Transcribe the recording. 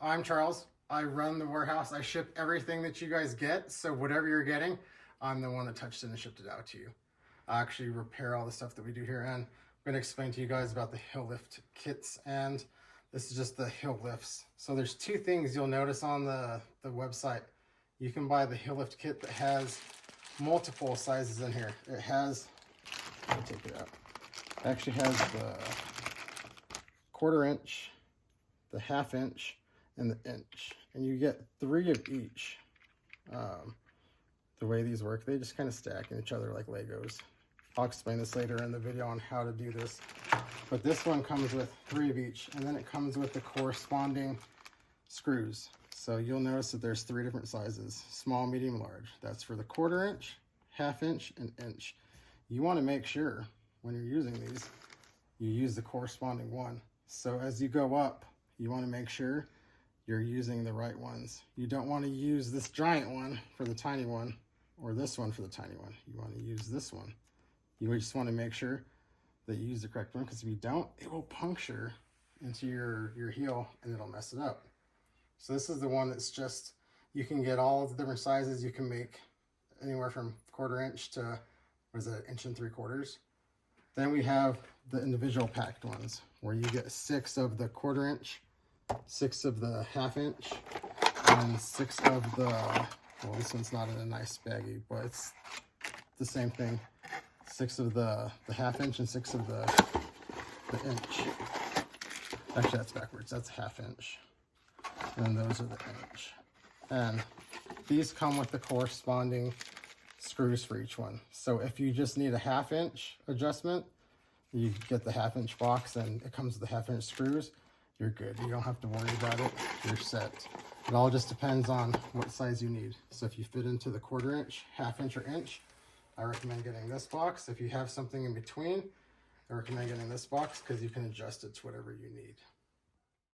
I'm Charles. I run the warehouse. I ship everything that you guys get. So whatever you're getting, I'm the one that touched it and shipped it out to you. I actually repair all the stuff that we do here, and I'm going to explain to you guys about the heel lift kits, and this is just the heel lifts. So there's two things you'll notice on the website. You can buy the heel lift kit that has multiple sizes in here. It has, let me take it out. It actually has the 1/4 inch, the 1/2 inch, and the inch, and you get 3 of each. The way these work, they just kind of stack in each other like Legos. I'll explain this later in the video on how to do this, but this one comes with 3 of each, and then it comes with the corresponding screws. So you'll notice that there's 3 different sizes: small, medium, large. That's for the 1/4 inch, 1/2 inch, and inch. You want to make sure when you're using these, you use the corresponding one. So as you go up, you want to make sure you're using the right ones. You don't want to use this giant one for the tiny one, or this one for the tiny one. You want to use this one. You just want to make sure that you use the correct one, because if you don't, it will puncture into your heel and it'll mess it up. So this is the one that's just, you can get all of the different sizes. You can make anywhere from 1/4 inch to, what is it, 1 3/4. Then we have the individual packed ones, where you get 6 of the 1/4 inch, 6 of the 1/2 inch, and 6 of the, well, this one's not in a nice baggie, but it's the same thing. 6 of the 1/2 inch and 6 of the inch. Actually, that's backwards. That's 1/2 inch. And those are the inch. And these come with the corresponding screws for each one. So if you just need a 1/2 inch adjustment, you get the 1/2 inch box and it comes with the 1/2 inch screws. You're good. You don't have to worry about it. You're set. It all just depends on what size you need. So if you fit into the 1/4 inch, 1/2 inch, or inch, I recommend getting this box. If you have something in between, I recommend getting this box, because you can adjust it to whatever you need.